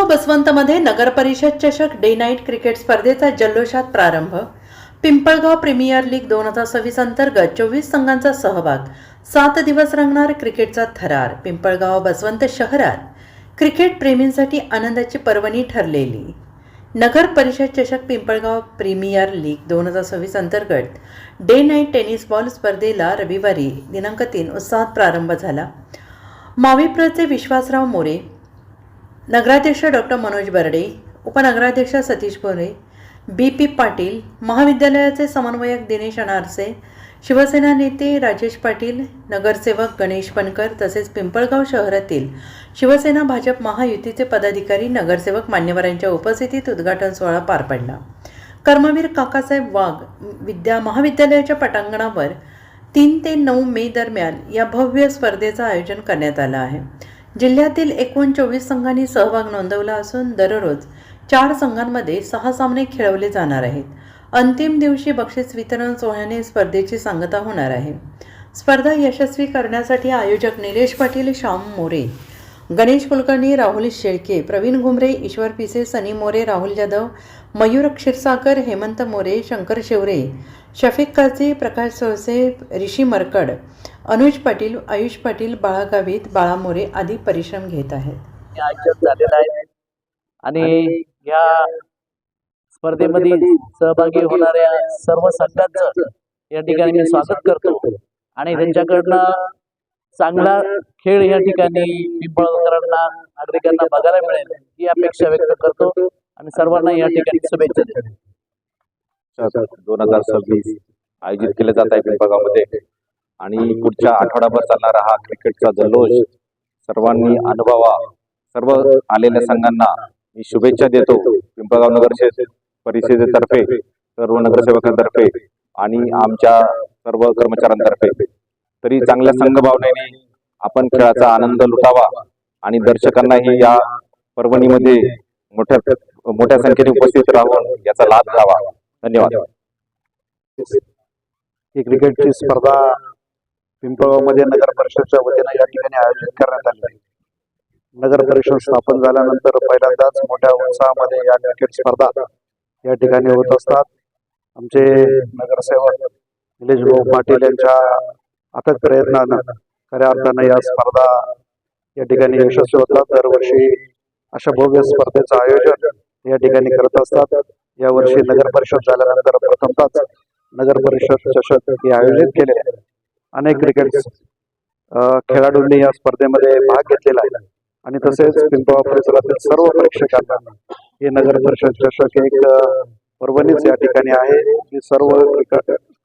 बसवंतमध्ये नगरपरिषद चषक day night cricket स्पर्धेचा जल्लोषात प्रारंभ। पिंपळगाव प्रीमियर लीग 2026 अंतर्गत 24 संघांचा सहभाग। 7 दिवस रंगणार क्रिकेटचा थरार। पिंपळगाव बसवंत शहरात क्रिकेट प्रेमींसाठी आनंदाची पर्वणी ठरलेली नगर परिषद चषक पिंपळगाव प्रीमियर लीग 2026 अंतर्गत डे नाईट टेनिस बॉल स्पर्धेला रविवारी दिनांक 3 उत्साहात प्रारंभ झाला। माविप्रचे विश्वासराव मोरे, नगराध्यक्ष डॉक्टर मनोज बर्डे, उपनगराध्यक्ष सतीश बोरे, BP पाटील, महाविद्यालयाचे समन्वयक दिनेश अनारसे, शिवसेना नेते राजेश पाटील, नगरसेवक गणेश पणकर तसेच पिंपळगाव शहरातील शिवसेना भाजप महायुतीचे पदाधिकारी नगरसेवक मान्यवरांच्या उपस्थितीत उद्घाटन सोहळा पार पडला। कर्मवीर काकासाहेब वाघ महाविद्यालयाच्या पटांगणावर 3 ते 9 मे दरम्यान या भव्य स्पर्धेचं आयोजन करण्यात आलं आहे। जिल्ह्यातील एकूण 24 संघांनी सहभाग नोंदवला असून दररोज 4 संघांमध्ये 6 सामने खेळवले जाणार आहेत। अंतिम दिवशी बक्षीस वितरण सोहळ्याने स्पर्धेची सांगता होणार आहे। स्पर्धा यशस्वी करण्यासाठी आयोजक निलेश पाटील, श्याम मोरे, गणेश कुलकर्णी, राहुल शेळके, प्रवीण घुमरे, ईश्वर पिसे, सनी मोरे, राहुल जाधव, मयूर क्षीरसागर, हेमंत मोरे, शंकर शेवरे, शफिक काझी, प्रकाश सोळसे, ऋषी मरकड, अनुज पाटील, आयुष पाटील, बाळा गावित, बाळा मोरे आदी परिश्रम घेत आहेत। आणि या स्पर्धेमध्ये सहभागी होणाऱ्या सर्व संघांचं या ठिकाणी मी स्वागत करतो आणि त्यांच्याकडनं चांगला खेळ या ठिकाणी पिंपळगावकरांना नागरिकांना बघायला मिळेल ही अपेक्षा व्यक्त करतो आणि सर्वांना या ठिकाणी शुभेच्छा देतो। 2026 आयोजित केले जात आहे पिंपळगावमध्ये आणि पुढच्या आठवडाभर चालणारा हा क्रिकेटचा जल्लोष सर्वांनी अनुभवा। सर्व आलेल्या संघांना मी शुभेच्छा देतो। पिंपळगाव नगर परिषदेतर्फे, सर्व नगरसेवकांतर्फे आणि आमच्या सर्व कर्मचाऱ्यांतर्फे तरी चांगल्या संघभावनेने आपण खेळाचा आनंद लुटावा आणि दर्शकांनाही या पर्वणीमध्ये मोठ्या संख्येने उपस्थित राहून याचा लाभ घ्यावा। धन्यवाद। ही क्रिकेटची स्पर्धा पिंपळगावमध्ये नगर परिषदच्या वतीने या ठिकाणी आयोजित करण्यात आली आहे। नगर परिषद स्थापन झाल्यानंतर पहिल्यांदाच मोठ्या उत्साहामध्ये या क्रिकेट स्पर्धा या ठिकाणी होत असतात। आमचे नगरसेवक निलेश भाऊ पाटील यांच्या अथक प्रयत्नानं खऱ्या अर्थानं या स्पर्धा या ठिकाणी यशस्वी होतात। दरवर्षी अशा भव्य स्पर्धेचं आयोजन या ठिकाणी करत असतात। यावर्षी नगर परिषद झाल्यानंतर प्रथमतःच नगर परिषद चषक हे आयोजित केले आहे। अनेक क्रिकेट खेळाडूंनी या स्पर्धेमध्ये भाग घेतलेला आहे आणि तसेच पिंपळगाव परिसरातील सर्व प्रेक्षकांना हे नगर परिषद चषक एक पर्वणीच या ठिकाणी आहे। मी सर्व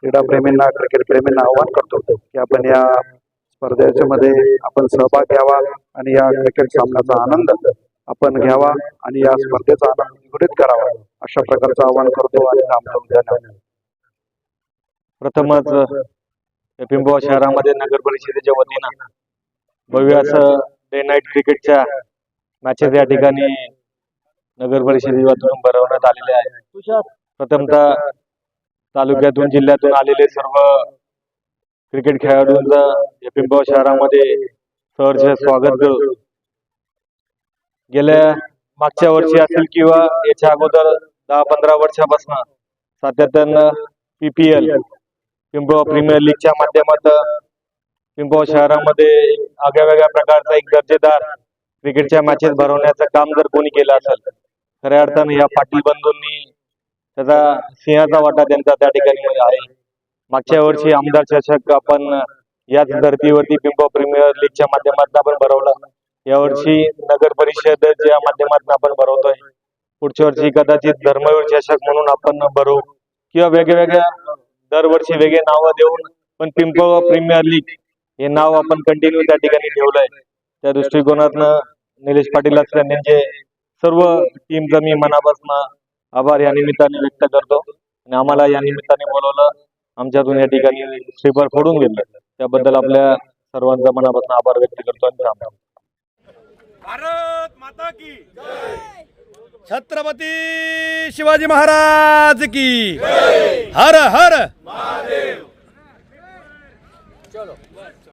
क्रीडाप्रेमींना, क्रिकेट प्रेमींना आवाहन करतो की आपण या स्पर्धेच्या मध्ये आपण सहभाग घ्यावा आणि या क्रिकेट सामन्याचा आनंद आपण घ्यावा आणि या स्पर्धेचा आनंद द्विगुणित करावा अशा प्रकारचं आवाहन करतो आणि थांबतो। धन्यवाद। प्रथमच पिंपळगाव शहरामध्ये नगर परिषदेच्या वतीनं भव्य असं डे नाईट क्रिकेटच्या मॅचेस या ठिकाणी नगर परिषदेतून भरवण्यात आलेले आहेत। प्रथमतः तालुक्यातून, जिल्ह्यातून आलेले सर्व क्रिकेट खेळाडूंचं या पिंपळगाव शहरामध्ये सहर्ष स्वागत करू। गेल्या मागच्या वर्षी असेल किंवा याच्या अगोदर 10-15 वर्षापासून सातत्यानं PPL पिंपळगाव प्रीमियर लीगच्या माध्यमातून पिंपळगाव शहरामध्ये आगळ्या प्रकारचा एक दर्जेदार क्रिकेटच्या मॅचेस भरवण्याचं काम जर कोणी केलं असेल, खऱ्या अर्थानं या पाटील बंधूंनी त्याचा सिंहाचा वाटा त्यांचा त्या ठिकाणी आहे। मागच्या वर्षी आमदार चषक आपण याच धर्तीवरती पिंपळगाव प्रीमियर लीगच्या माध्यमातून आपण भरवला। यावर्षी नगर परिषदेच्या माध्यमातून आपण भरवतोय। पुढच्या वर्षी कदाचित धर्मवीर चषक म्हणून आपण भरवू किंवा वेगवेगळ्या दरवर्षी वेगळे नावं देऊन पण पिंपळगाव प्रीमियर लीग हे नाव आपण कंटिन्यू त्या ठिकाणी ठेवलंय। त्या दृष्टिकोनातनं निलेश पाटील यांचे सर्व टीमचा मी मनापासून आभार या निमित्ताने व्यक्त करतो आणि आम्हाला या निमित्ताने बोलवलं, आमच्यातून या ठिकाणी श्रीफळ फोडून घेतलं त्याबद्दल आपल्या सर्वांचा मनापासून आभार व्यक्त करतो आणि थांबतो। भारत माता की जय, छत्रपती शिवाजी महाराज की जय, हर हर महादेव।